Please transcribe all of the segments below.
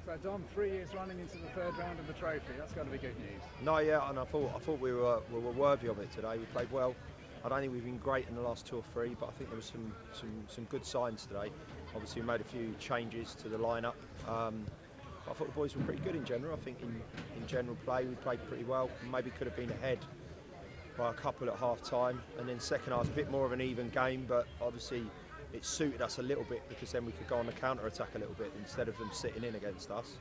So Dom, 3 years running into the third round of the trophy, that's got to be good news. No, yeah, and I thought we were worthy of it today. We played well. I don't think we've been great in the last 2 or 3, but I think there was some good signs today. Obviously, we made a few changes to the lineup. I thought the boys were pretty good in general. I think in general play, we played pretty well. Maybe could have been ahead by a couple at half time, and then second half was a bit more of an even game, but obviously it suited us a little bit because then we could go on the counter attack a little bit instead of them sitting in against us.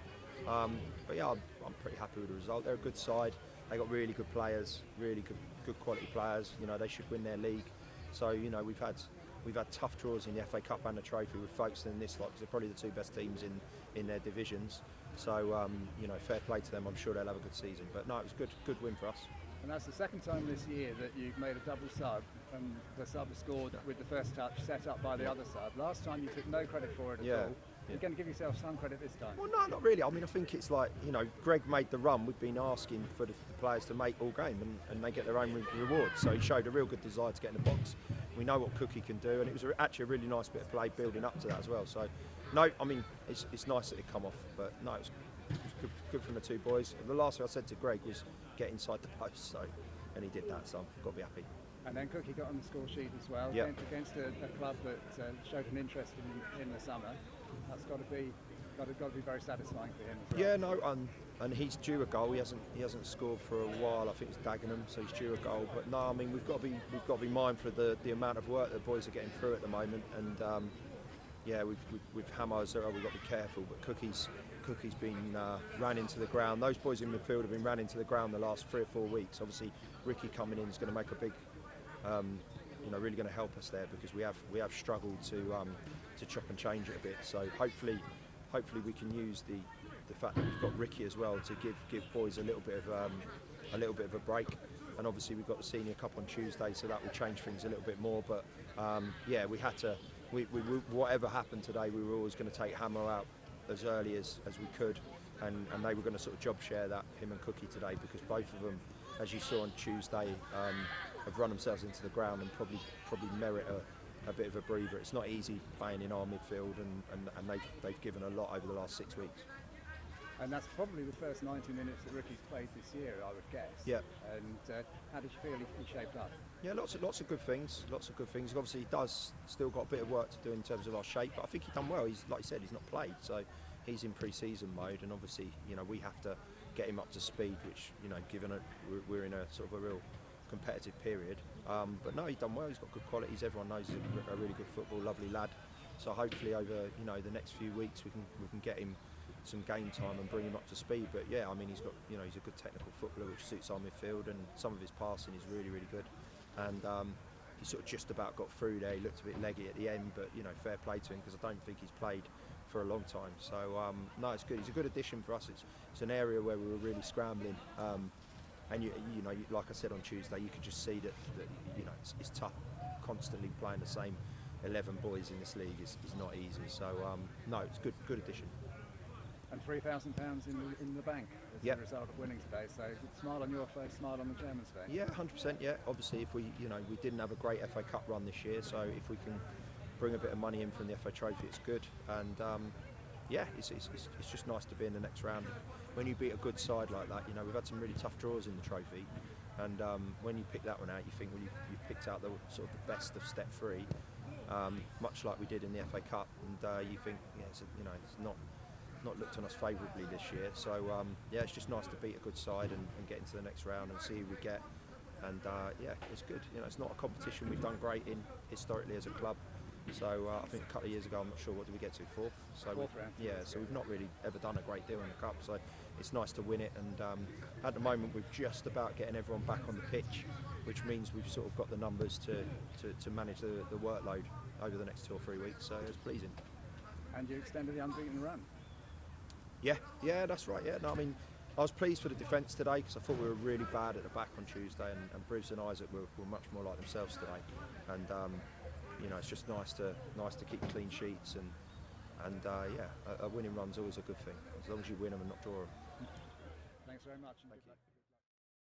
But yeah, I'm pretty happy with the result. They're a good side. They got really good players, really good quality players. You know, they should win their league. So you know, we've had tough draws in the FA Cup and the Trophy with folks in this lot, because they're probably the 2 best teams in their divisions. So you know, fair play to them. I'm sure they'll have a good season. But no, it was a good win for us. And that's the second time this year that you've made a double sub, and the sub was scored with the first touch set up by the other sub. Last time you took no credit for it at all. You're going to give yourself some credit this time. Well, no, not really. I mean, I think it's like, you know, Greg made the run. We've been asking for the players to make all game, and they get their own rewards. So he showed a real good desire to get in the box. We know what Cookie can do, and it was actually a really nice bit of play building up to that as well. So, no, I mean, it's nice that it come off, but no, it was good from the 2 boys. The last thing I said to Greg was get inside the post, and he did that, so I've got to be happy. And then Cookie got on the score sheet as well, against a club that showed an interest in the summer. That's got to be very satisfying for him as well. Yeah, no, and he's due a goal. He hasn't scored for a while. I think it's Dagenham, so he's due a goal. But no, I mean, we've got to be mindful of the amount of work that the boys are getting through at the moment. And yeah, with Hamo, we've got to be careful. But Cookie's been ran into the ground. Those boys in midfield have been ran into the ground the last 3 or 4 weeks. Obviously, Ricky coming in is going to make a big, you know, really going to help us there, because we have struggled to chop and change it a bit. So hopefully we can use the fact that we've got Ricky as well to give boys a little bit of a break. And obviously we've got the Senior Cup on Tuesday, so that will change things a little bit more. But yeah, we had to. We whatever happened today, we were always going to take Hamo out as early as we could, and they were going to sort of job share that, him and Cookie, today, because both of them, as you saw on Tuesday, have run themselves into the ground and probably merit a bit of a breather. It's not easy playing in our midfield, and they've given a lot over the last 6 weeks. And that's probably the first 90 minutes that Ricky's played this year, I would guess. Yeah. And how did you feel he shaped up? Yeah, lots of good things. Obviously, he does still got a bit of work to do in terms of our shape, but I think he's done well. He's, like you said, he's not played, so he's in pre-season mode, and obviously, you know, we have to get him up to speed, which, you know, given we're in a sort of a real competitive period. But no, he's done well. He's got good qualities. Everyone knows he's a really good football, lovely lad. So hopefully over, you know, the next few weeks we can get him some game time and bring him up to speed. But yeah, I mean, he's got, you know, he's a good technical footballer which suits our midfield, and some of his passing is really good. And he sort of just about got through there. He looked a bit leggy at the end, but you know, fair play to him, because I don't think he's played for a long time. So no, it's good. He's a good addition for us. It's an area where we were really scrambling. And you know, like I said on Tuesday, you could just see that you know, it's tough. Constantly playing the same 11 boys in this league is not easy. So no, it's good addition. And £3,000 in the bank as a result of winning today. So smile on your face, smile on the Germans' face. Yeah, 100%. Yeah, obviously, if we didn't have a great FA Cup run this year, so if we can bring a bit of money in from the FA Trophy, it's good. And yeah, it's just nice to be in the next round. When you beat a good side like that, you know, we've had some really tough draws in the Trophy, and when you pick that one out, you think, well, you've picked out the sort of the best of step 3, much like we did in the FA Cup, and you think, yeah, it's not looked on us favourably this year. So yeah, it's just nice to beat a good side and get into the next round and see who we get. And yeah, it's good. You know, it's not a competition we've done great in historically as a club. So I think a couple of years ago, I'm not sure, what did we get to, 4th? So fourth round. Yeah, so we've not really ever done a great deal in the cup. So it's nice to win it. And at the moment, we're just about getting everyone back on the pitch, which means we've sort of got the numbers to manage the workload over the next 2 or 3 weeks. So it's pleasing. And you extended the unbeaten run. Yeah, that's right. Yeah, no, I mean, I was pleased for the defence today, because I thought we were really bad at the back on Tuesday, and Bruce and Isaac were much more like themselves today. And you know, it's just nice to keep clean sheets, and yeah, a winning run's always a good thing, as long as you win them and not draw them. Thanks very much. Thank you.